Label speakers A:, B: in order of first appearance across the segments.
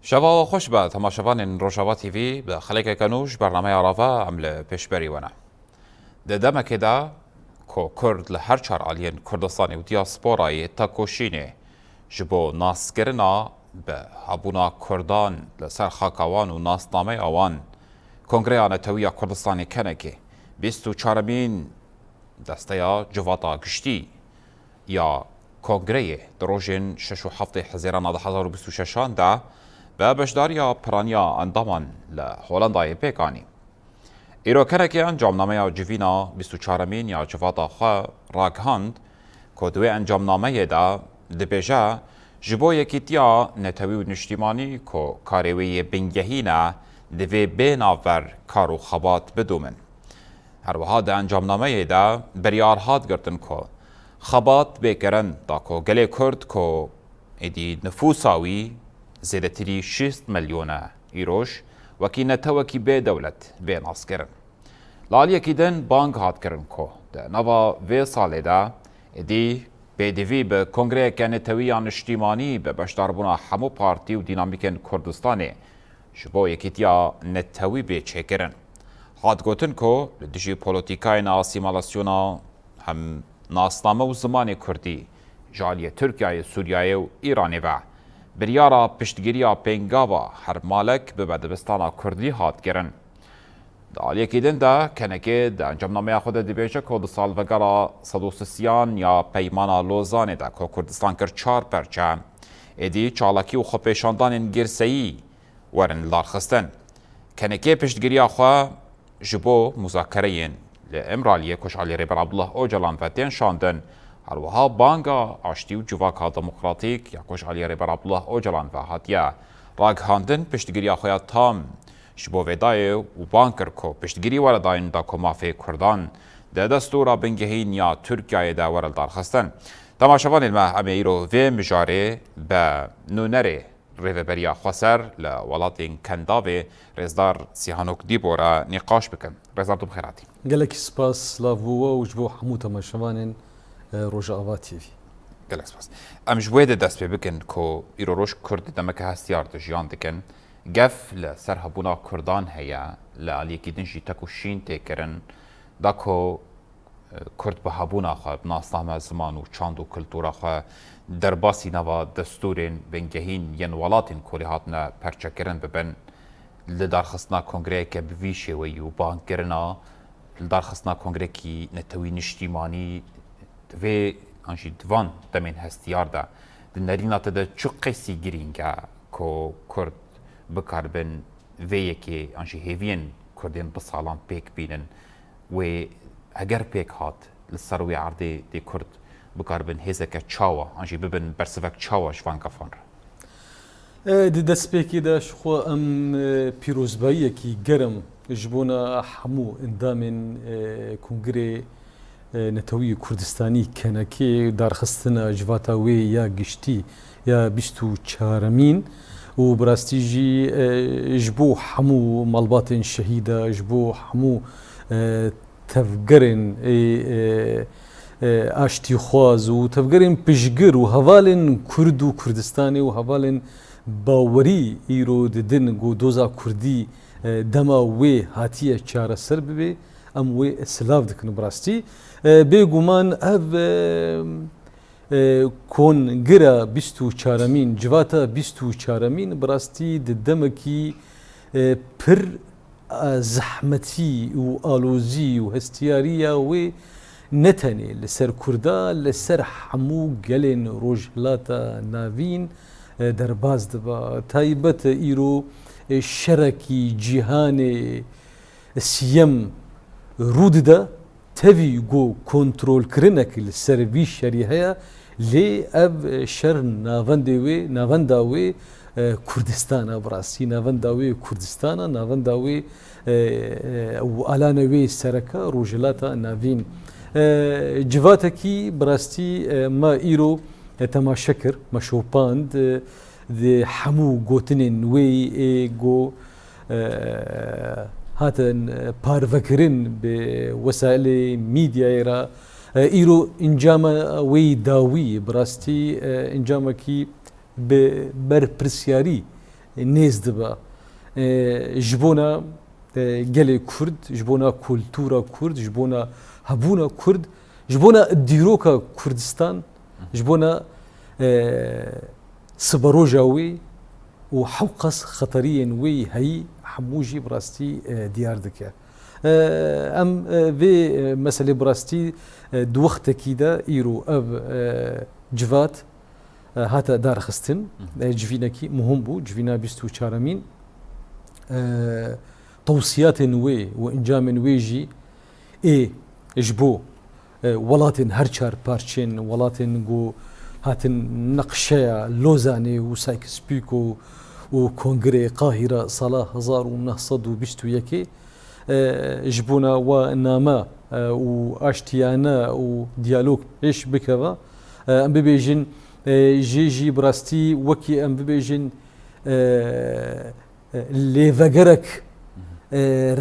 A: شەواوە خۆش بە تەماشەوانên ڕۆژاوا TV بە خەڵێکێکە نوش بەرنامەی ئاڕاڤا ئەم لە پێشبەری وەنا. Di demekê de ku Kurd li her çar aliyên Kurdistanê û diyasporayê tekoşînê ji bo naskirina bi hebûna Kurdan li ser xaka wan û nasnameya wan Kongreya Netewiya Kurdistanê kenekê 24 desteya civata giştî ya Kongreyê di rojên 6 û 7 Hezêrana 2026 de به بشداریا پرانیا اندامان لهولندای پیکانی. ایروکرکی انجامنامه جوینا 24 یا جواتا خوا راگهاند که دوی انجامنامه دا دبیجه جبو یکیتیا نتوی و نشتیمانی که کاروی بنگهینه دوی بیناور کارو خبات بدومن. هر وها دا انجامنامه دا بریار هاد گرتن که خبات بکرن دا که گلی کرد که ایدی نفوساوی زیرتری 6 میلیون ایروش وکی نتوکی به دولت به ناس کرن. لالیکی دن بانک هات کرن که ده نوا وی ساله ده ادی به دیوی به کنگره که نتویان اجتماعی به بشداربونا همو پارتی و دینامیکن کردستانه شبو یکیتیا نتوی به چه کرن. هات گوتن که لدیجی پولیتیکای ناسیمالاسیونا هم ناسنامه و زمان کردی جالی ترکیه، سوریه و ایرانی و بریارا پشتگیریا پنگاوا هر مالک به بدبستانا کردی هات گرن. دالیکی دن دا کنکه دا انجامنامه خود دیبیجه که دو سال وگرا صدوسسیان یا پیمانا لوزانه دا که کردستان کر 4 پرچه ایدی چالاکی و خپیشاندان گرسهی ورن لارخستن. کنکه پشتگیریا خواه جبو مذاکرین لامرالیه کشعالی ریبر عبدالله اوجلان فتین شاندن هر وها بانگا آشتی و جواکا دموکراتیک یا کشعالی ریبر عبدالله اوجلان و هاتیا راگهاندن پشتگیری آخویا تام شبو ویدای و بانکر کو پشتگیری ورداین دا کمافی کردان ده دستورا بنگهین یا ترکیه ده ورل دارخستن. تماشاوان المه امیرو و مجاره به نونره ریوبریا خسر لولاتین کنداوی رزدار سیهانوک دیبورا نقاش بکن. رزدار تو بخیراتی.
B: گلکی سپاس لاوو و جبو حمو تماشاوانین ڕۆژاوا TV.
A: گەلێک سپاس. ئەم ji wê de dest pê bikin ku îroroj Kurd demeke hestiyar di jiyan dikin, gef li ser hebûna Kurdan heye li aliyekî din jî tek û şîn tê kirin da ku Kurd bi hebûna xwe bi nasname ziman û çand û kultûra xwe derbasî nava destûrên bingehîn yên welatên Kurî hatine perçekirin bibin li darxistina kongreyeke bi vî şêweyî û bankirina li darxistina kongrekî netewî niştîmanî و آنچه دوان دمین هستیار ده دنیرینات ده چه قصی گرینگه که کرد بکاربن ویه که آنچه هیوین کردین بسالان پیک بینن و اگر پیک هات لسروی عرضه دی کرد بکاربن هزه که چاوا آنچه ببین برسفک چاوا شوان کفان را.
B: دی دست پیکی داشت خو ام پیروزبایی کی گرم جبونا حمو اندامن کنگره نتوی کردستانی کنکی دارخستنا جواتا وی یا گشتی یا 24 و براستیجی جبو حمو مالبات شهیده جبو حمو تفگرن آشتی خواز و تفگرن پشگر و هوالن کرد و کردستانی و هوالن باوری ایرو ددن گو دوزا کردی دما وی هاتیه چاره سر ببی ام وی اسلاف دکن براستی بگومان او کنگره 24 جواتا 24 براستی دمکی پر زحمتی و آلوزی و هستیاریا و نتنی لسر کردا لسر حمو گلین روجلاتا ناوین در باز دبا تایبت ایرو شرکی جیهان سیم رود ده تبي جو كنترول كرنك السربي الشريحة لي أب شر نافنداوي كردستان براسي نافنداوي كردستان نافنداوي وآلانوي سركا روجلاتا نافين جواتكي براستي ما إيرو تماشكر ما شوباند ذي حمو جوتنين وي جو هاتن پارڤکردن به وسایل میدیای را ایرو انجام وی داوی براستی انجام کی به برپرسیاری نێز دەبە ji بۆنە gelê Kurd ji بۆنە kultura Kurd ji بۆنە hebûna Kurd ji بۆنە dîroka Kurdistan ji بۆنە siberoja wê û hewqas xeteriyên wê heyî hemû jî bi rastî diyar dike. Em vê meselê bi rastî di wextekî de îro ev civat hate darxistin civînekî muhim bû civîna 24 tewsiyatên wê û encamên wê jî ê ji bo welatên her çar parçên welatên got hatin neqşeya Lozanê û Sykes-Picot û Kongrê Qahîra sala 1921 ji bona wa name û aştiyane û diyalog pêş bikeve em bibêjin jê jî bi rastî wekî em bibêjin lêvegerek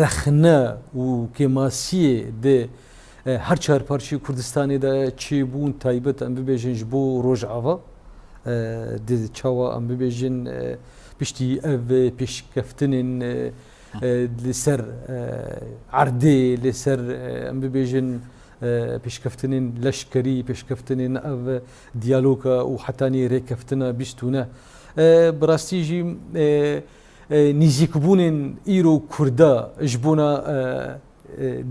B: rexne û kêmasiyê de her çar parçê Kurdistanê de çêbûn taybet em bibêjin ji bo Rojava di çawa em bibêjin piştî ev pêşkeftinên li ser erdê li ser em bibêjin pêşkeftinên leşkerî pêşkeftinên ev diyaloga û hetanî rêkeftina bîstûne bi rastî jî nîzîkbûnên îro Kurda ji bona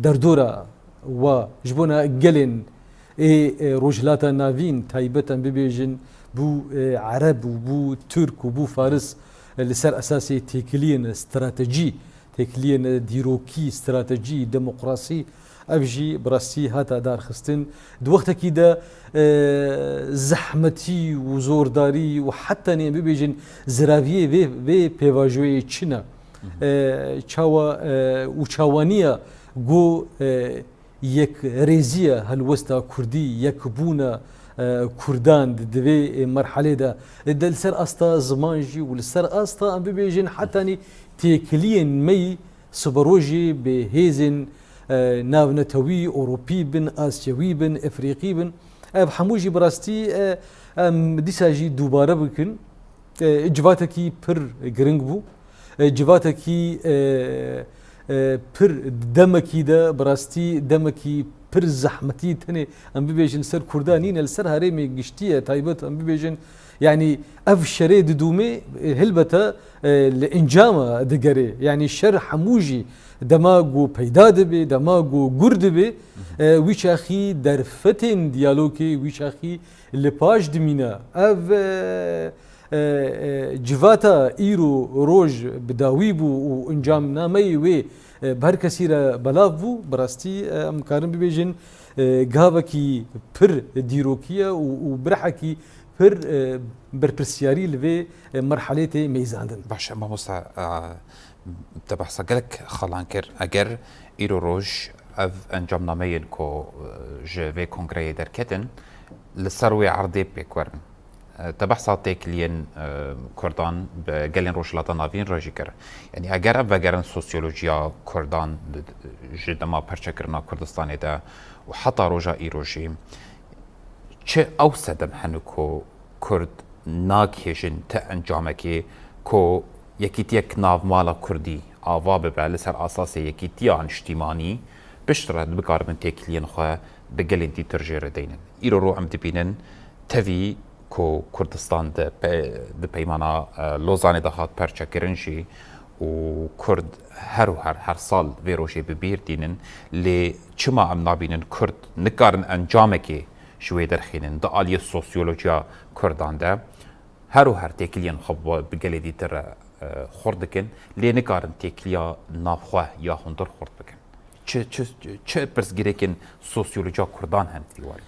B: derdora wa ji bona gelên rojhilata navîn taybet em bibêjin bû Ereb û bû Türk û bû Faris li ser esasê têkiliyên stratejî têkiliyên dîrokî stratejî demokrasî ev jî bi rastî hata darxistin di wextekî de zehmetî û zordarî û hetanî em bibêjin ziraviyê vê pêvajoyê çi ne çawa û çawaniya got yekrêziya helwesta Kurdî yekbûna Kurdan di vê merhelê de li ser asta ziman jî û li ser asta em bibêjin hetanî têkiliyên me siberojê bi hêzên navnetewî Ewropî bin Asyawî bin Efrîqî bin ev hemû jî bi rastî em dîsa jî dubare bikin civatekî pir giring bû civatekî pir demekî de bi rastî demekî pir zehmetî tenê em bibêjin ser Kurdan nîne li ser herêmê giştiye taybet em bibêjin yani ev şerê didûmê hilbete li encama digere yani şer hemû jî dema got peyda dibe dema got gur dibe wî çaxî derfetên diyalogê wî çaxî li paş dimîne ev civata îro roj bi dawî bû û encamnameyê wê bi her kesî re belav bû bi rastî em karin bibêjin gavekî pir dîrokiye û birehekî pir berpirsyarî li vê merhelê tê mêzandin.
A: باش مامۆستا te behsa gelek xelan kir eger îro roj ev encamnameyên ku ji vê kongreyê derketin li ser wê erdê pêkwerin te behsa têkiliyên Kurdan bi gelên rojhilata navîn re jî kir yani eger ev vegerin sosyolojiya Kurdan ji dema perçekirina Kurdistanê de û heta roja îro jî çi ew sedem hene ku Kurd nakêjin te encamekê ku yekîtiyek navmala Kurdî ava bibe li ser asasê yekîtiya niştîmanî piştre bikarin têkiliyên xwe bi gelên dîtir jê re deynin. Îro ro em dibînin tevî ku Kurdistan di peymana Lozanê de hat perçekirin jî û Kurd her û her sal vê rojê bi bîr dînin lê çima em nabînin Kurd nikarin encamekê ji wê derxînin di aliyê sosyolojiya Kurdan de her û her têkiliyên xwe bi gelê dîtir re xort dikin lê nikarin têkiliya navxwe ya hundir xort bikin. Çi pirsgirêkên sosyolojiya Kurdan hen dîwarî?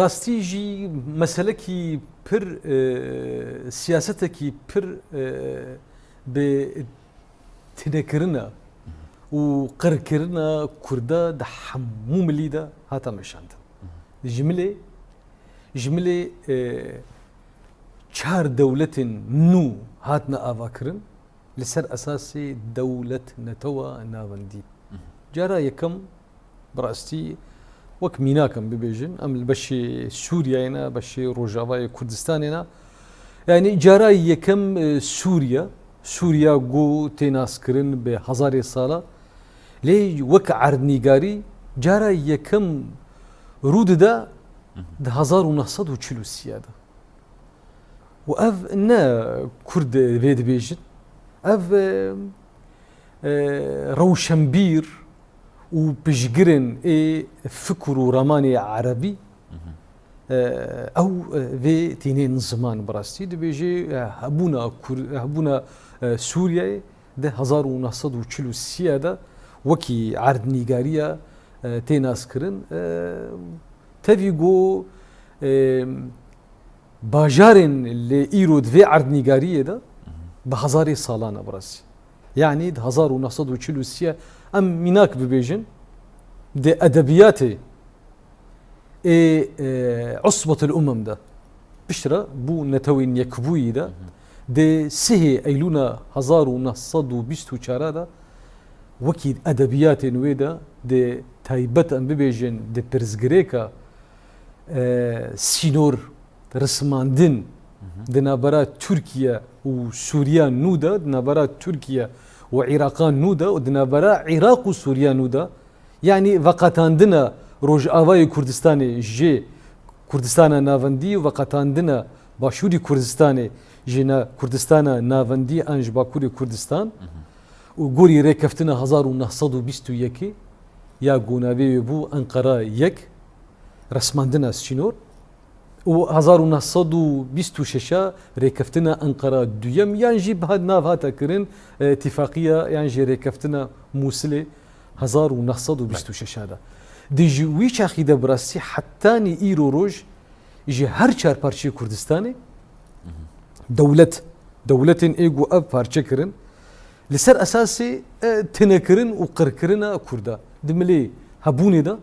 B: Rastî jî meselekî pir siyasetekî pir bi tinekirina û qirkirina Kurda di hemû milî de hata meşandin. Ji milê çar dewletên nû hatine avakirin li ser esasê dewlet netewa navendî. Cara yekem bi rastî wek mînakem bibêjin em li beşê Sûriyayê ne beşê Rojavayê Kurdistanê ne yani cara yekem Sûriya سووریا گو تێناسکردن بە هەزارێ ساڵە لێ وەک عەردنیگاری جارە یەکەم ڕوودەدا 1940 دا و ئەڤ نە کورد بێ دەبێژن ئەڤ ڕەوشەمبیر و پشگرن فکر و ڕەمانی عەرەبی ئەو vê tînên ziman birastî dibêjê hebûna Sûriyeyê di 1940 de wekî erdnîgariya tênaskirin tevî got bajarên lê îro di vê erdnîgariyê de bi hezarê salan e birastî yanî di 1940 em mînak bibêjin di edebiyatê عصبة الأمم ده بشرة بو نتوين يكبوي ده ده سهي أيلونا 1924 ده وكيد أدبيات نويدا ده تايبت أم ببيجن ده برزغريكا سينور رسماندن ده نابرا تركيا وسوريا نودا ده نابرا تركيا وعراقان نودا وده نابرا عراق وسوريا نودا يعني وقتاندنا روج آوای کردستان جه کردستان ناوندی و قطاندن باشوری کردستان جنا کردستان ناوندی انج باکوری کردستان و گوری رکفتن 1921 یا گوناوی بو انقره یک رسماندن سینور و 1926 رکفتن انقره دویم یعنی به ناو هاتا کرن اتفاقیه یعنی رکفتن موصل 1926 ده دیجی وی چاخی ده براستی حتانی ایرو روج جی هر چار پارچه کردستانی دولتین ایگو اب پارچه کرن لسر اساسی تنکرن و قرکرن کرده دملی هبونی ده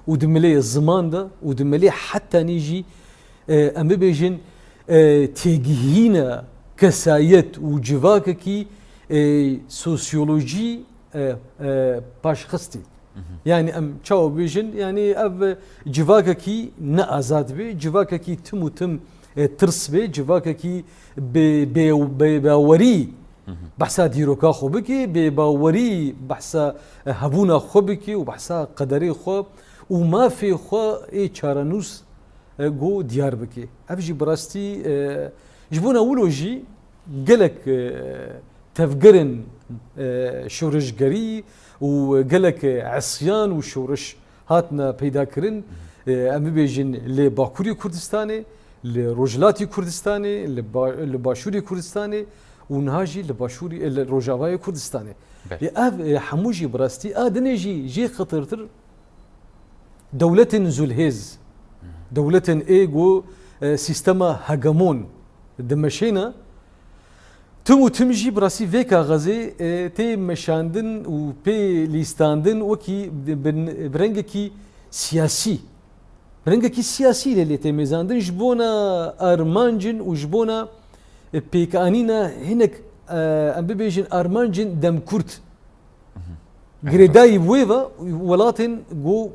B: و دملی زمان ده و دملی حتی نیجی ام بیجن تیگهین کسایت و جواکه کی سوسیولوژی پاشخستی يعني ام چاو بيجن يعني اب جواكي نا ازاد بي جواكي تم ترس بي جواكي باوري بحثا ديروكا خو بكي باوري بحثا هبونا خو بكي وبحثا قدري خو وما في خو اي چارانوس جو ديار بكي افجي براستي جبونا ولوجي قالك تفقرن شورشگري وقالك عصيان وشورش هاتنا پیدا کرن ام بيجن لباكوري كردستاني لروجلاتي كردستاني لباشوري كردستاني ونهاجي لباشوري لروجاواي كردستاني اف حموجي براستي دنيجي جي خطرتر دولة زلهز دولة ايجو سيستما هجمون دمشينا تم تمجي براسي فيكا غازي تي مشاندن و بي ليستاندن وكي برنجكي سياسي اللي تي ميزاندن جبونا ارمانجن وجبونا بيكانينا هناك ام بيجن ارمانجن دم كرت غريداي ويفا ولاتن جو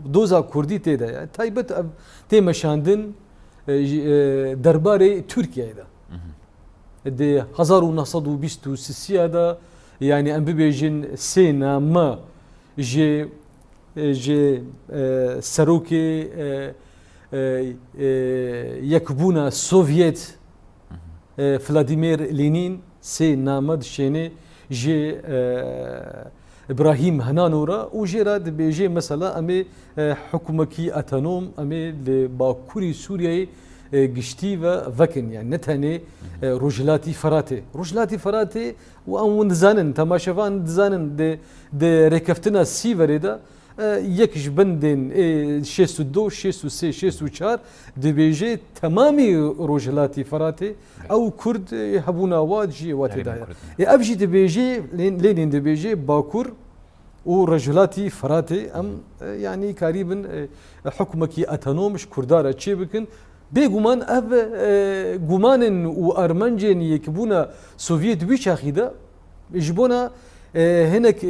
B: دوزا كردي تيدا يعني تايبت تي مشاندن درباري تركيا ده دي 1923 دا يعني ام بيجن سينا ما جي سروكي يكبونا سوفيت فلاديمير لينين سينا ما دشيني جي ابراهيم هنانورا وجي راد بيجي مثلا امي حكومكي اتانوم امي لباكوري سوريا گشتی و وکن یعنی نتنی روجلاتی فراتي و دزانن تماشافان دزانن د رکفتنا سیوری دا یکش بندن 62 63 64 دبیجه تمامی روجلاتی فراتي او کرد هبونا واد جی وات دایر ابجی دبیجه لين دبیجه باکور و رجلاتي فراتي ام يعني قريبا حكمك اتنومش كرداره چی بکن بيجومان أب جومان وأرمنجين يكبونا سوفيت ويشاخيدا يجبونا هناك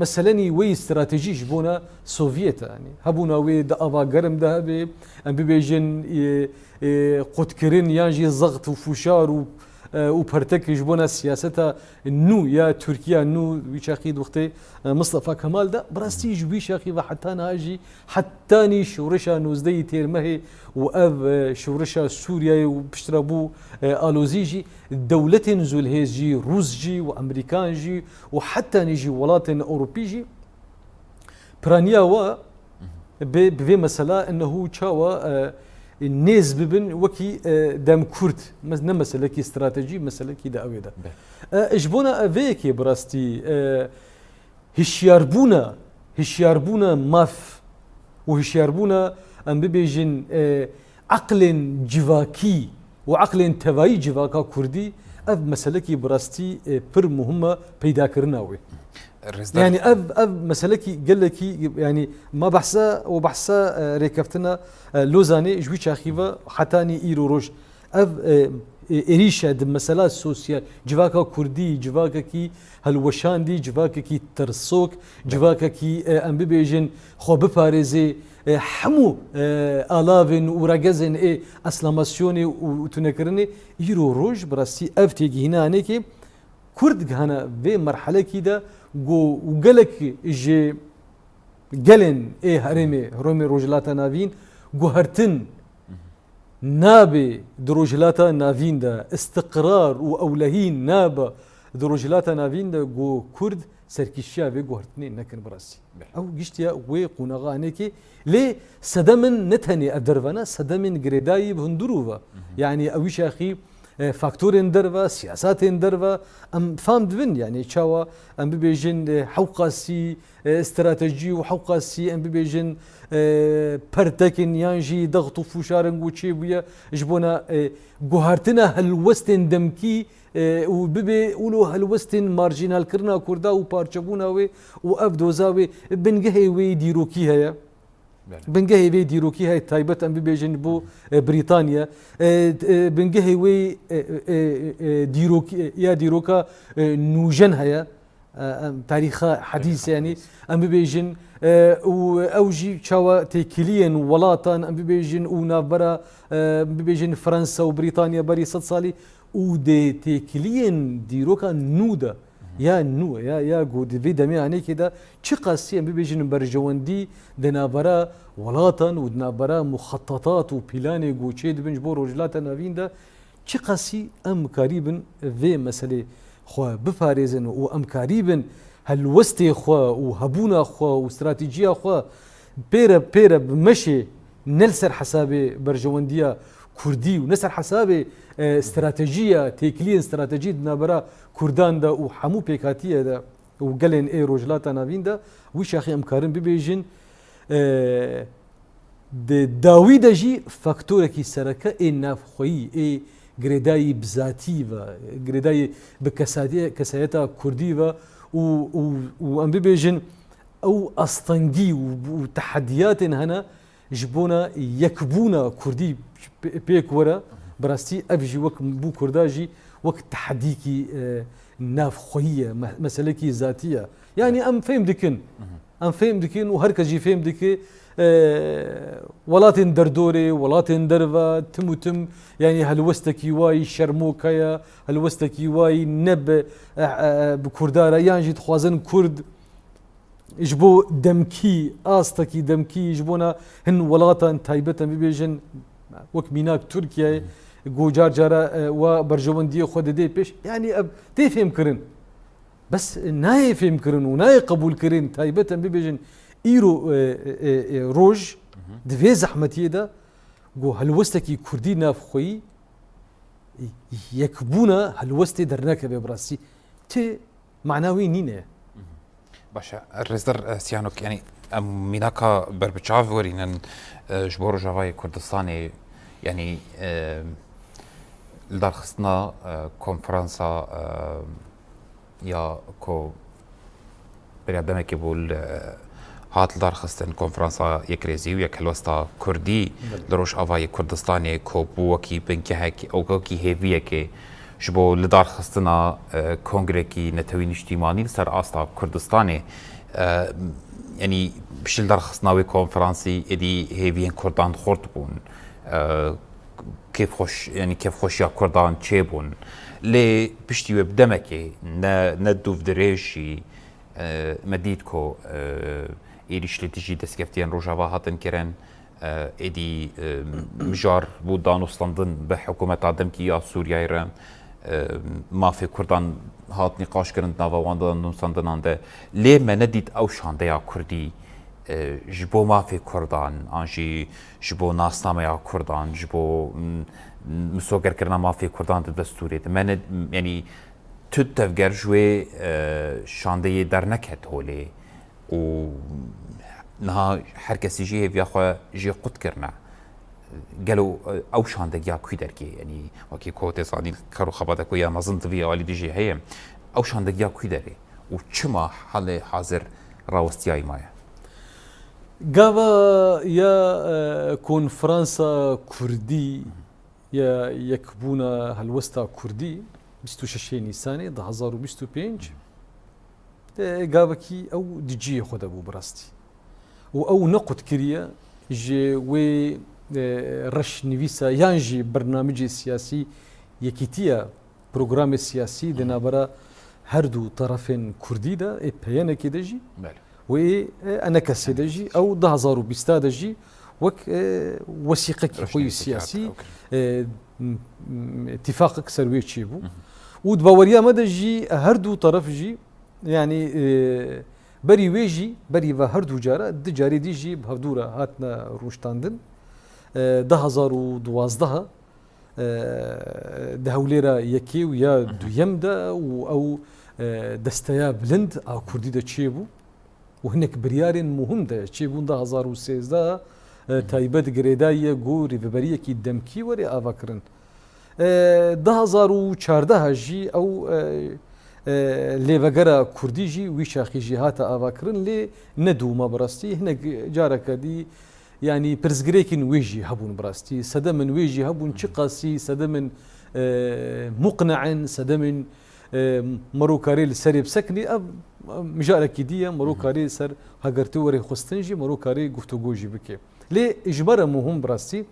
B: مثلا وي استراتيجي يجبونا سوفيت يعني هبونا وي دا أبا قرم ده أم بيجن قد كرين يانجي زغط وفشار و پرتك جبونا سياسة نو يا تركيا نو ويشاخي وقتي مصطفى كمال ده براستي جبي شاخي وحتى ناجي حتى شورشا نوزدي تيرمه وأف شورشا سوريا وبشتربو ألوزيجي دولة زولهيجي روسجي وأمريكانجي وحتى نيجي ولات أوروبيجي برانيا و بفي مسألة أنه تشاوى الناس ببن وكي دام كرد نه مسألة كي استراتيجي مسألة كي دا أوي دا إجبونا أفيكي براستي هشياربونا ماف وهشياربونا أم ببيجن عقل جواكي وعقل تواي جواكا كردي أف مسألة كي براستي پر مهمة پیدا کرناوي يعني أب مسألة كي قال لك يعني ما بحثا وبحثا ركبتنا لوزاني جوي شاخيفا حتاني إيرو روش إريشة المسألة السوسيال جواكا كردي جواكا كي هالوشاندي جواكا كي ترسوك جواكا كي أم ببيجن خو بباريزي حمو آلافن ورقزن أسلاماسيوني وتنكرني إيرو روش براسي أفتيجي هنا هناكي كرد هنا في مرحلة كده وقالك جي قالن هرمي روجلاتا نافين هرتن نابي دروجلاتا نافين دا استقرار وأولهين نابا دروجلاتا نافين دا كرد سركيشيا في هرتنين نكن براسي أو جشتيا وقناغا هناكي ليه سدمن نتهني الدرفانا سدمن قريداي بهندروفا يعني أويش أخي فاكتورين درفا سياساتين درفا ام فام دبن يعني تشاوا ام بيجن حوقاسي استراتيجي وحوقاسي ام بيجن برتكن يانجي ضغط فشارن وشي بيا جبونا جوهرتنا هالوستن دمكي وبيبي قولوا هالوستن مارجينال كرنا كردا وبارشبونا وافدوزاوي بنجهي ويديروكي هيا بنجهي وي ديروكي هاي تايبت ام بيجن بو بريطانيا بنجهي وي ديروكي يا ديروكا نوجن هيا تاريخ حديث يعني ام بيجن اوجي تشاوا تيكليا ولاتان ام بيجن ونافرا بيجن فرنسا وبريطانيا بري 6 صالي ودي تيكليا ديروكا نودا يا نو يا جود في دمي يعني كده تشقاسي ام بيجن برجوندي دنابرا ولاتن ودنابرا مخططات وبلاني جوتشيد بنجبور وجلاتا نافين ده تشقاسي ام قريبا في مساله خو بفاريزن وام قريبا هالوستي خو وهبونا خو واستراتيجيه خو بيرا بمشي نلسر حسابي برجونديه كردي ونسر حسابي استراتيجيه تيكلين استراتيجيه نابرا كردان دا وحمو بيكاتيه دا وقالن روجلاتا نافين دا وش اخي امكارن ببيجن داويدا جي فاكتوركي سركه نافخوي غريداي بزاتيفا غريداي بكسايتا كرديفا وام ببيجن او اسطنجي وتحديات هنا جبونا يكبونا كردي بيك ورا براستي افجي وك بو كرداجي وقت تحديكي ناف خويه مسلكي ذاتيه يعني ام فهم دكن وهركجي فهم دكي ولاتن دردوري ولاتن درفا تم يعني هلوستكي واي شرموكايا هلوستكي واي نب بكردارا يعني تخوازن كرد جبو دمكي آستكي دمكي جبونا هن ولاتن تايبتا بيجن وك ميناك تركيا جو جارجارا وبرجونديه خود دي بيش يعني تفهم كرن بس ناي فهم كرن وناي قبول كرن تايبتا بيجن ايرو روج دفي زحمتي دا جو هلوستكي كردي نافخوي يكبونا هلوستي درناك ببراسي تي معناوي نينه
A: باشا الرزدر سيانوك يعني ميناكا بربتشاف ورينن جبور جافاي كردستاني يعني لدار خصنا كونفرنسا يا كو بريادمه كيبول هات لدار خصن كونفرنسا يكريزي ويا كلوستا كردي دروش افاي كردستاني كو بوكي بنكهك او كي هيفيكي جبو لدار خصنا كونغريكي نتوين اجتماعي سر استا كردستاني يعني بشل دار خصنا وي كونفرنسي ادي هيفين كردان خورت بون كيف خوش يا كردان تشيبون لي بشتي بدمكي ندو في دريشي مديدكو إيريش لتجي دسكفتين روجافا هاتن كرن إدي مجار بودان وصلندن بحكومة عدمكي يا سوريا إيران ما في كردان هات نقاش كرن نافا واندان نصندن عنده ليه ما نديد أو شانده يا كردي جبو ما في كردان آنجي جبو ناسنامه يا كردان جبو مسوگر کرنا ما في كردان دستوري من يعني تتفجر شوي شانده در نكت هولي و نها هر کسی جی هفیا خو جی قط کرنا قالوا او شانده يا كوي دركي يعني وكي كوت صاني كارو خباده كو يا مازن تبي والي دي جي هي او شانده يا كوي دري وچما حال حاضر راوستياي مايا
B: قاوا يا كونفرنسا كردي يا يكبونا هالوستا كردي 26 نيسان 2025 قاوكي او دجي خود ابو براستي او نقد كريا جي وي رش نويسا يانجي برنامج سياسي يكيتيا برنامج سياسي دنابرا هردو طرفين كردي دا بيانا كيدجي و انا كسيدجي او 2020 دجي وك وثيقه خوي سياسي اتفاقك سروي تشيبو ودباوريا مدجي هردو طرف جي يعني بري ويجي بري هردو جارا دجاري ديجي بهدورا هاتنا روشتاندن 2012 دهوليرا يكي ويا دويمدا او دستيا بلند او كردي دا تشيبو وهناك بريارين مهم دا تشيبو 2013 تايبت غريدايه غوري ببريه كي دمكي وري افكرن 2014 جي او ليفغرا كردي جي ويشاخي جهات افكرن لي ندو ما براستي هناك جارك دي يعني برزغريكن ويجي هبون براستي سدمن ويجي هبون شقاسي سدمن مقنع سدمن مروكاري السريب سكني مجارك دي مروكاري سر هاجرتو وري خستنجي مروكاري گفتگوجي بكي لي اجبار مهم براستي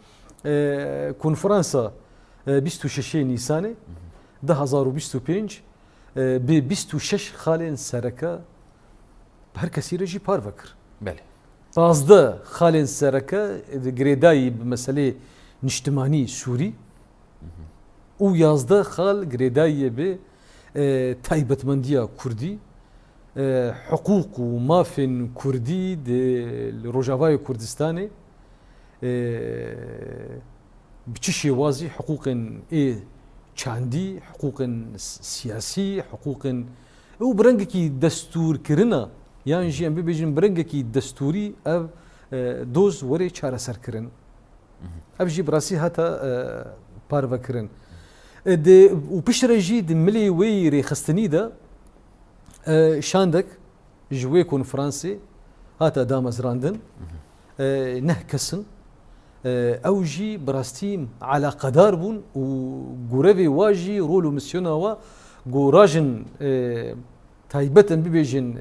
B: كونفرنسا 26 نيسان 2025 ب 26 خالين سركا هر كسي رجي بارفكر
A: بله
B: 15 خالين سركا غريداي بمساله نجتماني سوري و 11 خال غريداي ب تايبتمنديا كردي حقوق ومافن كردي دي روجافاي كردستاني بتشي وازي حقوق چاندي حقوق سياسي حقوق وبرنجكي دستور كرنا يعني جي ام بي بيجن برنجكي دستوري او دوز وري چاره سر كرن ابجي براسي هتا بارفا كرن دي وبشرجي دي ملي ويري خستني دا شاندك جوي كونفرنسي هاتا دامز راندن نهكسن اوجي براستيم على قدار بون وغوريفي واجي رولو مسيوناوا غوراجن تايبتن بيجن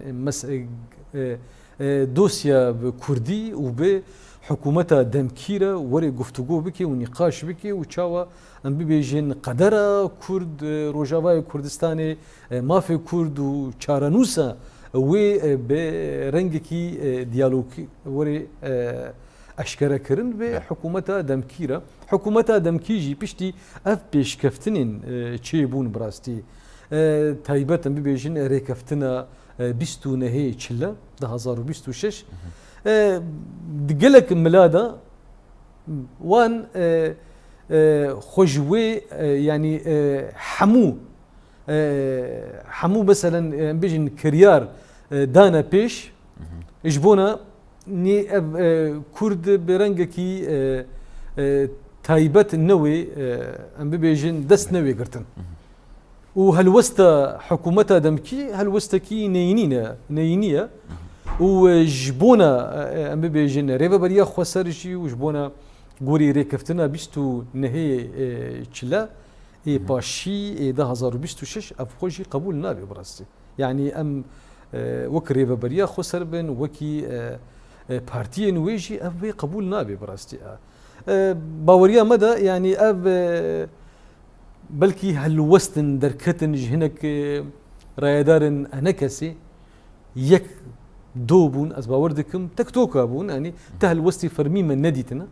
B: دوسيا بكردي وبحكومتها دمكيرة وري گفتگو بكي ونقاش بكي وچاوا ام بيجن قدرة كرد روجافاي كردستاني ما في كرد وچارانوسا وي برنگكي ديالوكي وري اشكره كرن بحكومتها دمكيرة حكومتها دمكيجي بشتي اف بيشكفتنين تشيبون براستي تايبتن بيجن ريكفتنا بيستو نهي تشلا 2026 دقلك ملادا وان خجوي يعني حمو مثلا بيجن كريار دانا بيش اجبونا ني كرد برنجكي تايبت النوي ام بيجن دس نوي قرتن وهالوستا حكومتها دمكي هالوستكي نينية وجبونا ام بيجن ريفا بريا خسرجي وجبونا غوري ريكفتنا بيستو نهي تشلا اي باشي 2026 افخوجي قبول نابي براستي يعني ام وك ريفا بريا خسر بن وكي بارتي نويجي افي قبول نابي براستي باوريا مدى يعني أب بلكي هالوستن دركتن جهنك رايدار أنكسي يك دوبون از باوردكم تكتوكا بون يعني تهالوستي فرمي من نديتنا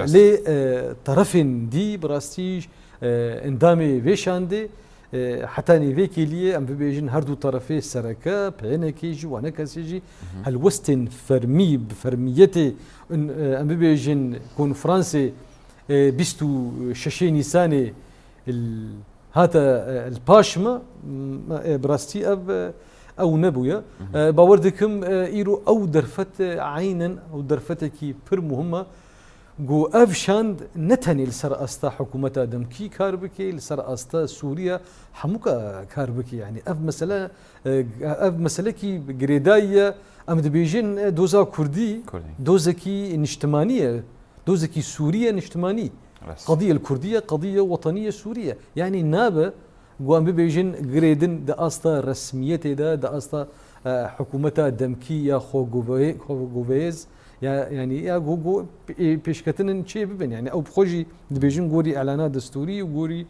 B: لي طرفين دي براستيج اندامي فيشاندي حتى نيفيكي لي ام بيجن هردو طرفي سركا بينكيجي وانا كاسيجي هالوستن فرمي بفرميتي ام بيجن كون فرنسي بيستو شاشي نيساني هذا الباشما براستي اب او نبويا باوردكم ايرو او درفت عينا او درفتكي بر مهمه جو افشاند نتني لسر استا حكومه دمكي كاربكي لسر استا سوريا حموكا كاربكي يعني اف مسلكي جريدايه ام دبيجن دوزا كردي دوزكي نجتمانيه دوزكي سوريا نجتماني قضيه الكرديه قضيه وطنيه سوريه يعني نابه قوام بيجن جريدن دا استا رسميته دا استا حكومه دمكيه خو جوفيز يعني يا جو بيشكتن شيء ببن يعني او بخوجي دبيجن غوري اعلانات دستوري وغوري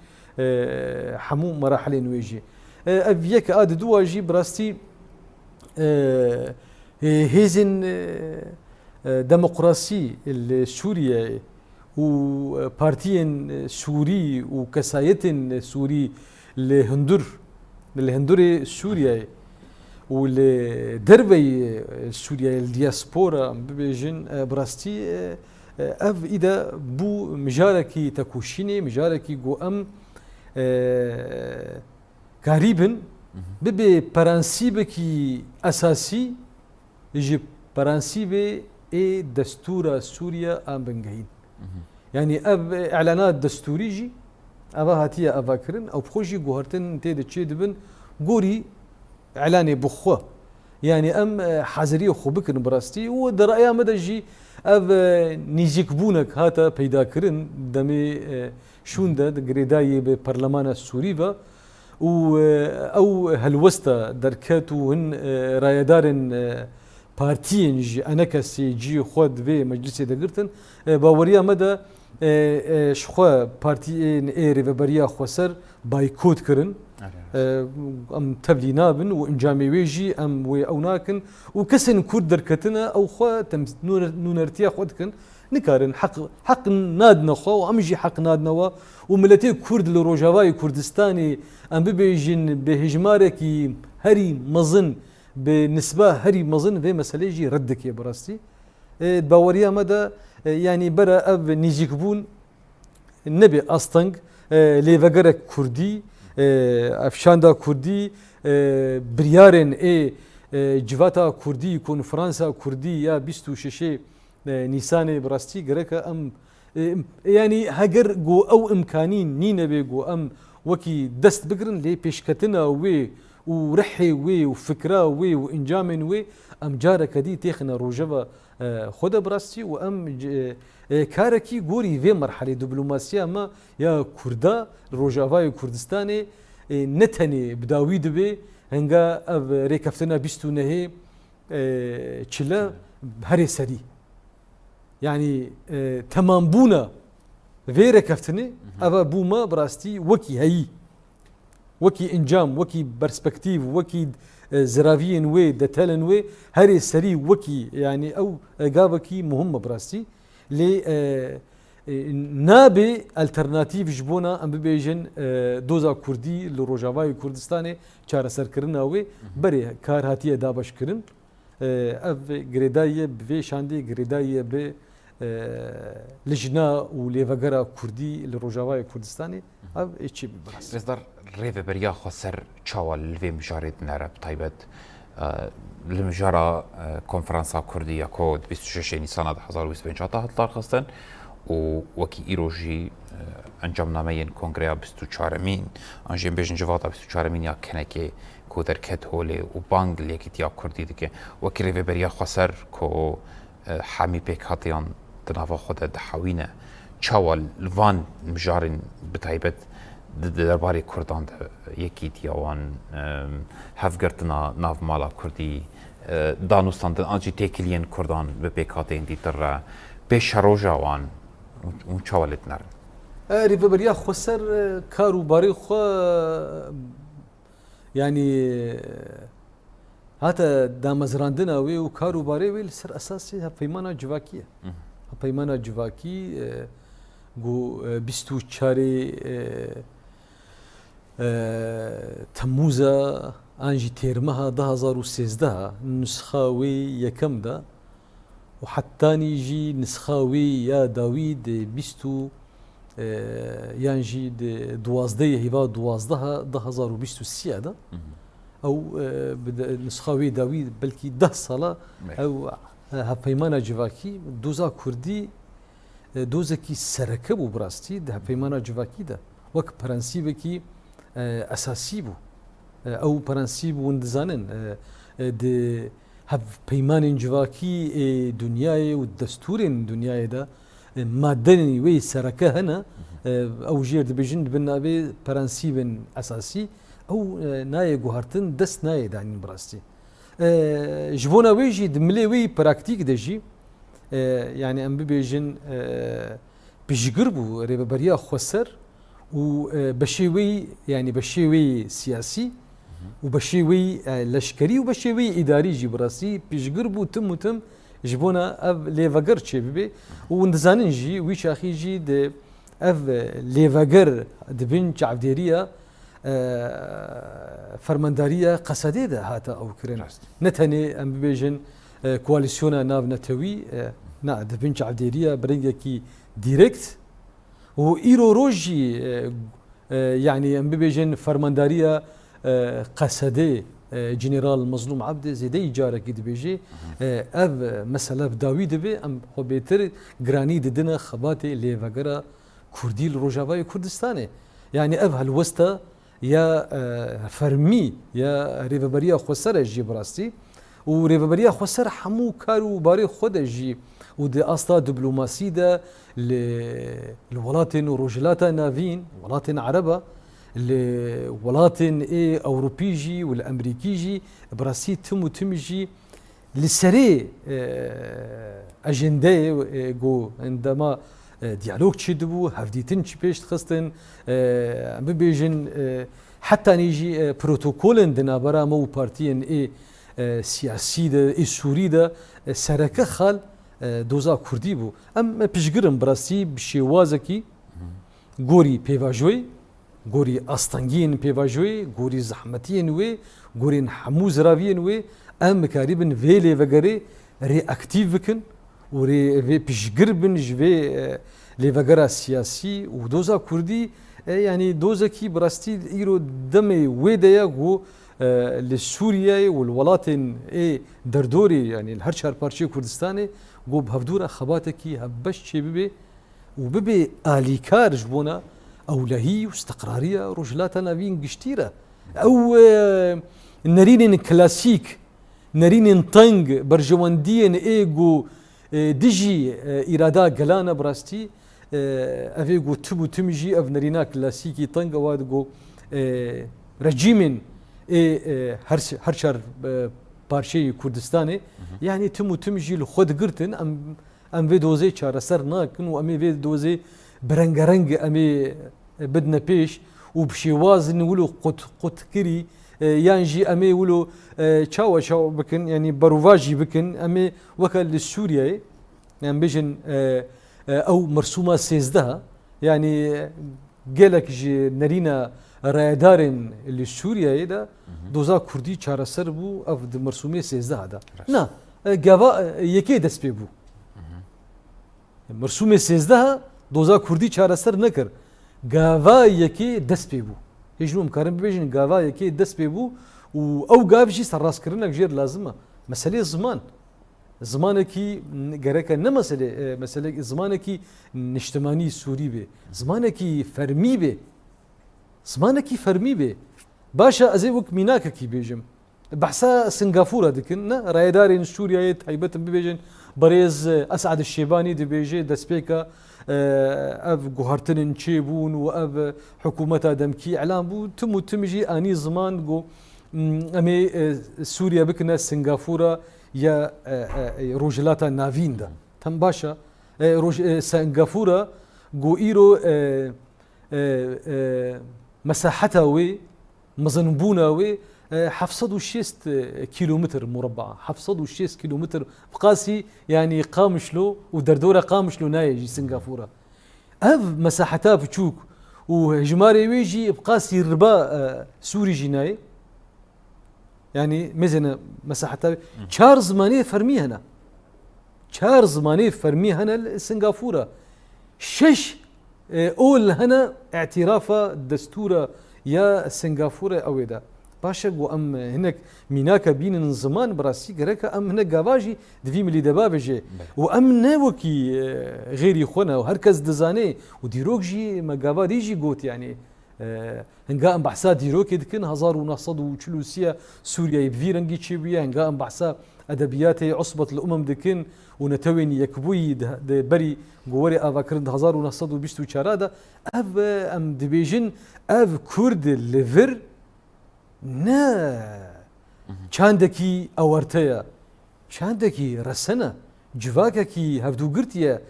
B: حمو مراحل نويجي افيك اد دواجي براستي هيزن ديمقراطي السوريه وبارتيين سوري وكسايتن سوري لهندوري سوريا ولدربي سوريا الدياسبورا بيجن براستي اف اذا بو مجاركي تكوشيني مجاركي جو ام قريبا ببي برانسيبكي اساسي يجي برانسيبي اي دستور سوريا ام بنجهين يعني اب اعلانات دستوريجي ابا هاتيه ابا كرن او بخوجي جوهرتن تيد تشيدبن غوري اعلاني بخو يعني ام حزريه خو بكن براستي ودرايا مدجي اب نيجيك بونك هاتا بيدا كرن دمي شوندا غريداي بالبرلمان السوري او هالوستا دركاتو هن رايدارن بارتيين جي انكسي جي خود في مجلس دغرتن باوريا مدى شخوا بارتيين ايري وبريا خوسر بايكوت كرن ام تبلينابن وانجامي ويجي ام وي اوناكن وكسن كود دركتنا او خو نونرتيا خودكن نكارن حق نادنا خو امجي حق نادنا وملتي كرد الروجاواي كردستاني ام بيجين بهجماركي هري مزن بالنسبه هري مزن في مساله جي ردك يا براستي باوريا مدى يعني برا اب نيجيكبون النبي استنج ليفغرك كردي افشاندا كردي بريارن اي جواتا كردي يكون فرنسا كردي يا بيستو شيشي نيسان براستي غريكا ام يعني هاجر جو او امكانين نينبي جو ام وكي دست بقرن لي بيشكتنا وي ورحي وي وفكره وي وانجامن وي ام جارك دي تخنا روجبا خد براستي وام كاركي غوري في مرحله دبلوماسيه ما يا كردا روجافاي كردستاني نتني بداويد بي هنگا اف ريكفتنا بيستو نهي تشلا بهري سري يعني تمام بونا في ريكفتني ابا بوما براستي وكي هي وكي انجام وكي برسبكتيف وكي زرافيين وي دتالن وي هري سري وكي يعني او قابكي مهمه براستي لي نابي الترناتيف جبونا ام بيجن دوزا كردي لروجافاي كردستاني چاره سر کرنا وي بري کار هاتيه دابش کرن اف غريدايه بفي شاندي غريدايه ب لجنا وليفغرا كردي لروجافاي كردستاني اف اتشي براس
A: رزدار ريفي بريا خسر چاوال لوي مجاريد نرب تايبت المجارة كونفرنسا كردية كود 26 نيسان 2025 هتطلع خاصة وكي إيروجي انجام نامين كونغريا 24 مين انجام بيجن جواتا 24 مين يا كنكي كو دركت هولي وبانج ليكي تيا كردي ديكي وكي ريفي بريا خسر كو حامي بيك هاتيان تنافا خود دحاوينه چاوال الوان مجارين بتايبت درباري كردان يكي تياوان هفگرتنا ناف مالا كردي دانوستان انجي تيكلين كردان ببيك هاتين دي تر پێش ڕۆژاوان و چاوەلێت نەرن
B: ریڤەبەریا خۆسەر کار و بارەی خۆ ینی هاتە دامەزراندنە وێ و کار و بارەی وێ لەسەر ئەساسی هەپەیمانە جوواکیە هەپەیمانە جوواکی گو 24 تەموزە ئانژی تێرمەها 2013 نسخاوی یەکەمدا و حتانیژی نسخاوی یا داوید 20 یانژی 12 هیوا 12 2023 دا ئەو نسخاوی داوید بەلکی 10 ساڵە ئەو هەپەیمانە جوواکی دۆزا کوردی دۆزێکی سەرەکە بوو بڕاستی هەپەیمانە جوواکیدا وەک پەرەنسیبێکی ئەساسی بوو ئەو پەرەنسیب ون دزانن هەپەیمانین جوواکی دنیاە و دەستورێن دنیاەدا مادەنی وێی سەرەکە هەنە ئەو ژێر دەبێژن بنابێ پەرەنسیبن ئەساسی ئەو نایە گوهارتن دەست نایە دانین بڕاستی ji bona wê jî di milê wê praktîk de jî yani em bibêjin pişgir bû rêveberiya xweser û beşê wê yani beşê wê siyasî û beşê wê leşkerî û beşê wê îdarî jî birastî pişgir bû tim û tim ji bona ev lêveger çê bibe û hûn dizanin jî wî şaxî jî de ev lêveger dibin çavdêriya فەرمانداریە قەسەدێ de hata ew kirin ne tenê em bibêjin koalîsyona navnetewî na dibin çavdêriya birêngekî dîrekt û îro roj jî yani em bibêjin fermandariya qesedê General Mazlûm Ebdê zêdeyî carekî dibêje ev mesela dawî dibe em xwe bêtir giranî didine xebatê lêvegera Kurdî li Rojavayê Kurdistanê yani ev helwesta ya fermî ya rêveberiya xweser e jî birastî û rêveberiya xweser hemû kar û barê xwe de jî û di asta diplomasî de li welatên rojhilata navîn welatên Ereba li welatên Ewropî jî û li Emerîkî jî birastî tim û tim jî li serê ajendeyê got endema diyalog çi dibû hevdîtin çi pêş dixistin bibêjin hetanî jî protokolên di navbera me û partiyên siyasî de Sûrî de sereke xal doza Kurdî bû em pişgirin birastî bi şêwazekî gorî pêvajoyê gorî astangiyên pêvajoyê gorî zehmetiyên wê gorên hemû ziraviyên wê em mikarîbin vê lêvegerê reaktîv bikin û vê pişgir bin ji vê lêvegera siyasî û doza Kurdî yani dozekî birastî îro demê wê de ye got li Sûriyeyê û li welatên derdorê yani her çar parçeyê Kurdistanê got bi hevdûra xebatekî hevbeş çê bibe û bibe alîkar ji bona ewlehî û istiqrariya rojhilata navîn giştî re ew nerînên klasîk nerînên teng berjewendiyên got dijî îrada gelana birastî evê got tim û tim jî ev nerîna klasîkî teng ewa got rejîmên her çar parçeyê Kurdistanê yani tim û tim jî li xwe digirtin em vê dozê çareser nakin û em ê vê dozê bi rengereng em ê bidine pêş û bi şêwazin wilo qutkirî yan jî em ê wilo çawa çaw bikin yani berûva jî bikin em ê weka li Sûriyeyê em bêjin ew mirsûma 13 yani gelek ji nerîna rayedarên li Sûriyeyê de doza Kurdî çareser bû ev di mirsûmê 13 da na gava yekê dest pê bû mirsûmê 13 doza Kurdî çareser nekir gava yekê dest pê bû hêj nû em karin bibêjin gava yekê dest pê bû û ew gav jî serrastkirinek jêr lazim e meselê ziman zimanekî gereke ne mesele zimanekî niştimanî Sûrî bê zimanekî fermî bê zimanekî fermî bê başa ez ê wek mînakekî bêjim behsa Singapûra dikin ne rayedarên Sûriyeyê taybetin bibêjin berêz Esad Şêbanî dibêje destpêka ev guhartinên çêbûn û ev hikûmeta demkî elan bû tim û tim jî anî ziman got em ê Sûriye bikine Singapûra ya rojhilata navîn de tem başa سنغافورة جو إيرو مساحتها وي مزنبونا وي 706 كيلومتر مربع 706 كيلومتر بقاسي يعني قامشلو ودردورة قامشلو نايجي سنغافورة هذ مساحتها بتشوك وجماري ويجي بقاسي ربا سوري جناي يعني مزنا مساحتها تشارلز ماني فرمي هنا تشارلز ماني فرمي هنا سنغافورة شش أول هنا اعترافه دستورة يا سنغافورة أو ده باشا وأم هناك ميناك بين زمان براسي كركا أم هناك جافاجي دفي ملي دبابجي وأم ناوكي غيري خونا وهركز دزاني وديروكجي ما جافاديجي قوت يعني هنگا ام بحثا ديروكي دكن 1940 سوريا يبفيرنجي تشيبيا هنگا ام بحثا ادبيات عصبة الامم دكن ونتوين يكبوي بري غوري افاكرند 1924 دا اف ام دبيجن اف كورد ليفر نا چاندكي اورتيا چاندكي رسنه جواكي هفدو قرتيا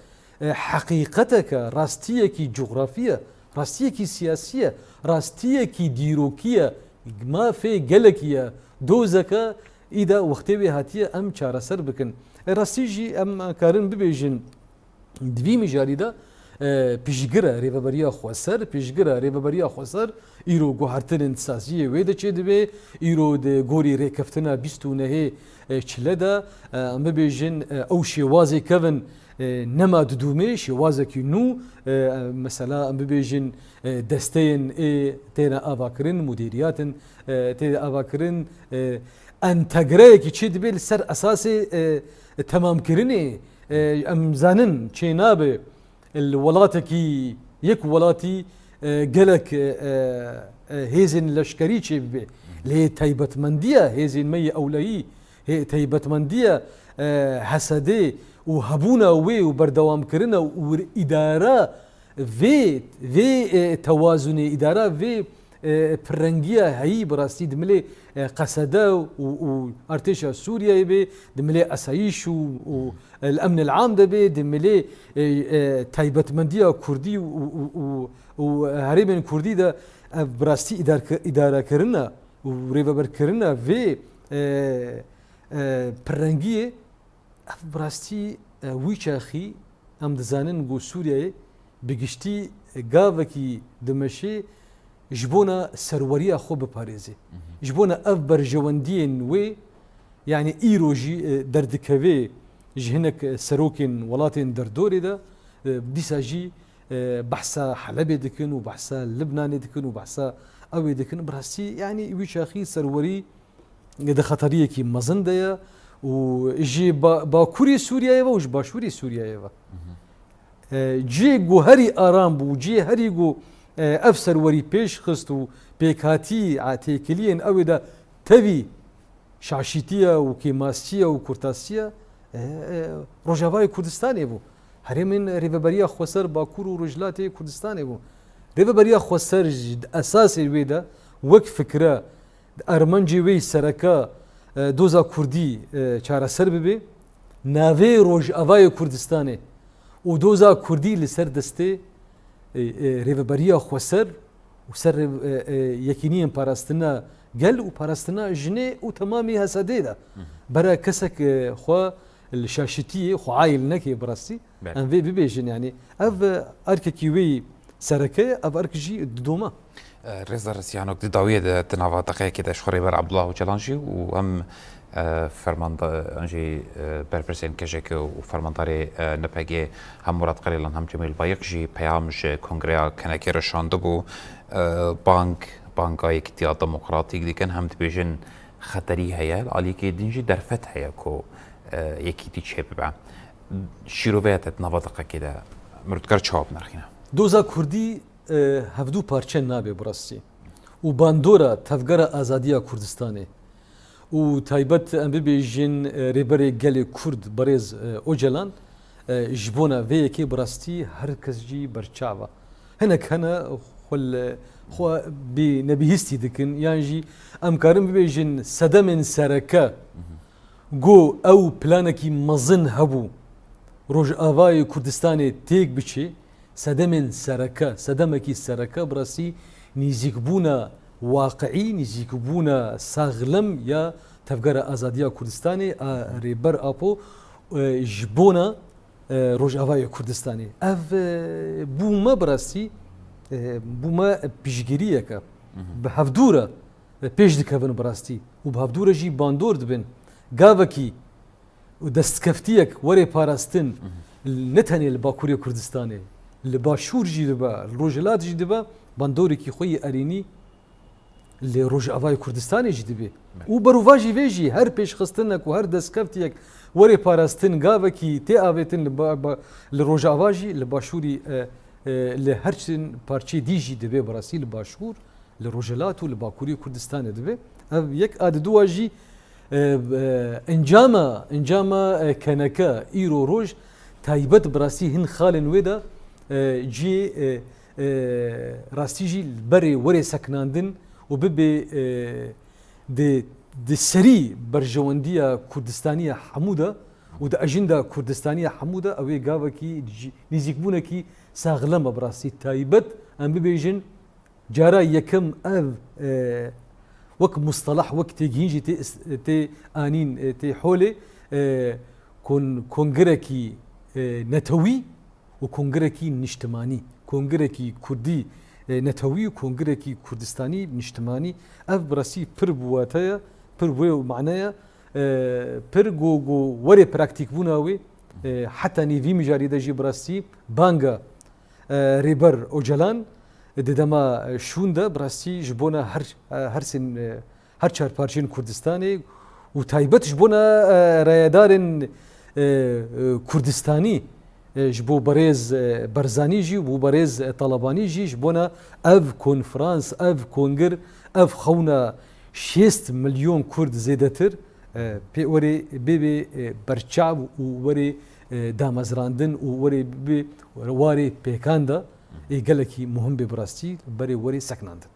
B: حقيقتك راستيكي جغرافيه راستيكي سياسيه راستيكي ديروكيه ما في قلكيه دوزك اذا وقتي هاتيه ام چارسر بكن راستيجي ام كارن ببيجن دوی مجاری دا پیشگره ریوبریا خواسر پیشگره ریوبریا خواسر ایرو گوهرتن انتسازیه ویده چه دوی ایرو ده گوری ریکفتنا بیستونه چله دا ام ببیجن او شوازی کون نما دودومه شوازه کی نو مثلا ام ببیجن دستین تینا آواکرین مدیریاتن تینا آواکرین انتگره کی چه دوی سر اساسی تمام کرنه ام زانن چه نابه الولاتكي يك ولاتي قالك هيزن لشكري چه بي ليه تايبت مندية هيزن مي أولي هي تايبت مندية حسدي وهبونا وي وبردوام كرنا وإدارة في توازن إدارة في فرنجية هي براستي دملي قصدا وارتشا سوريا يبي دملي اسايش والامن العام دبي دملي تايبت منديه كردي وهريبن كردي ده براستي اداره كرنا وريبر كرنا في فرنجيه براستي ويشاخي ام دزانن جو سوريا بگشتي گاوكي دمشي جبونا سروريا خو بباريزي جبونا أفبر جواندين وي يعني إيروجي دردكوي جهنك سروكين ولاتين دردوري دا بديساجي بحثا حلبي دكن وبحثا لبناني دكن وبحثا أوي دكن براسي يعني ويشاخي سروري ده خطرية كي مزن ديا وجي باكوري سوريا يوا وج باشوري سوريا يوا جي جو هري آرام بو جي هري جو افسر وري پیش خستو پیکاتی عتیکلین او دا تبی شاشیتیا و کیماسیا و کورتاسیا روجاوای کردستانی بو هرمن ریوبریا خوسر باکور و رجلات کردستانی بو ریوبریا خوسر اساس ویدا وک فکره ارمنجی وی سرکا دوزا کردی چاره سر ببی ناوی روجاوای کردستانی و دوزا کردی لسر دسته ریوبریا خوسر وسر یکینی پاراستنا گل و پاراستنا جنه و تمامی حسده ده برای کسک خو الشاشتیه خو عایل نکی براستی ام وی ببیجن يعني اف ارکیوی سرکه اف ارکجی دوما
A: رضا رسيانوك دي داوية تنافع دقيقة كده شخوري بر عبد الله وجلانجي وام فرماند انجي بربرسين كجيك وفرمانداري نبهجي هم مراد قليلا هم جميل بايقجي بيامج كونغريا كنكي رشاندبو بانكاي كتيا ديمقراطيك دي كان هم تبيجن خطري هيا عليكي دينجي درفت هيا كو يكي تي تشيب بقى شيروفيات تنافع دقيقة كده مرتكر تشاب نرخينا
B: دوزا كردي هفدو پارچه نابه براستی و باندورا تفگره آزادیا کردستانه و تایبت ام ببیجین ریبری گل کرد بریز اوجلان جبونا وی کی براستی هر کس جی برچاوا هناك هنا خو بی نبیستی دکن یعنی جی ام کارم ببیجین صدم سرکه جو او پلانکی مزن هبو ڕۆژئاوای کوردستانی تێک بچێ سەدەمێکی سەرەکە بڕاستی نزیکبوونە واقعی نزیکبوونە ساغلم یا تەفگەرە ئازادیا کوردستانی ڕێبەر ئاپۆ ji بۆنە ڕۆژئاوای کوردستانی ئەv بوومە بڕاستی بوومە پشگیریەکە بە هەفتوورە پێش دکەون بڕاستی و بە هەفتوورەژی باندۆر دبن گاوەکی دەستکەفتیەک وەرێ پاراستن نەتەنێ لە باکووری کوردستانی لە باشوورژی دبە ڕۆژهەڵاتژی دبە باندۆرێکی خۆی ئەرینی لێ ڕۆژئاوای کوردستانیشی دەبێ و بەروڤژی وێژی هەر پێشخستنەك و هەر دەستکەفتێک وەرێ پاراستن گاوەکی تێ ئاوێتن لە ڕۆژئاواژی لە باشووری لە هەرچن پارچێ دیژی دەبێ بەڕاستی لە باشوور لە ڕۆژهەڵات و لە باکووری کوردستانە دەبێ ئەv یەک ئادەدوواژی ئەنجامە کەنەکە ئیرۆ ڕۆژ تایبەت بڕاستی هەن خاڵن وێدا جێ ڕاستیژی بەرێ وەرێ سەکناندن و ببێ سەری بەرژەوەندیە کوردستانیە هەموودا و دە ئەژندا کوردستانیە هەموودا ئەوێ گاوەکی نزیکبوونەکی ساغلەمە بڕاستی تایبەت ئەم ببێژن جارە یەکەم ئەv وەک مستەلاح وەک تێگەیشتی تێ ئانین تێ حۆلێ کۆنگرێکی نەتەوی و کۆنگرێکی نیشتمانی کۆنگرێکی کوردی نەتەوی و کۆنگرێکی کوردستانی نیشتمانی ئەv بڕاستی پر بواتەیە پر بوێ و معنەیە پر گۆ وەرێ پراکتیک بووناوێ حتا نیڤی میژاری دەژی بڕاستی بانگە ڕێبەر ئۆجەلان دەدەما شووندا بڕاستی ji بۆنە هەر چارپارچین کوردستانی و تایبەت ji بۆنە ڕایەدارên کوردستانی ji بۆ بەڕێز بەرزانیژی و بۆ بەڕێز تەڵەبانیژی ji بۆنە ئەv کۆنفرانس ئەv کۆنگر ئەv خەونە 6 ملیۆن کورد زێدەتر پێ وەرێ بێبێ بەرچاو و وەرێ دامەزراندن و وەرێ بێ وارێ پێکاندا گەلێکی مهم بێ بڕاستی بەرێ وەرێ سەکناندن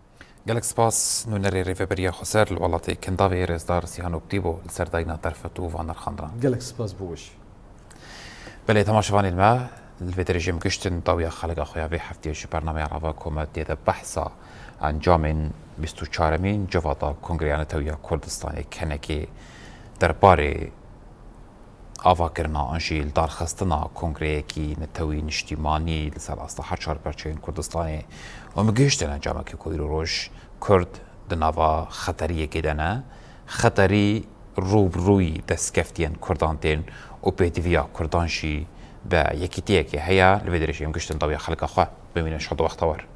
A: gelek spas nûnerê rêveberiya Xweser li welatê Kindavê rêzdar Sîhanokdî bû li ser dayîna derfet û vandarxandan.
B: gelek spas bû weş.
A: Belê temaşevanên me li vê derêjê em giştin dawiya xeleka xwe ya vê hefteyê ji bernameya rava kometiyê de behsa encamên 24 civata Kongreya Netewiya Kurdistanê kenekê derbarê avakirina an jî li darxistina kongreyekî netewî niştîmanî li ser asta her çar berçeyên Kurdistanê û min gihiştin encamekî ku îro roj Kurd di nava xeteriyekê de ne xeterî rûbrûyî destkeftiyên Kurdan tên û pêdiviya Kurdan jî be yekîtiyekê heye li vê derêjê em giştin dawiya xeleka xwe bimînin şod wexta war.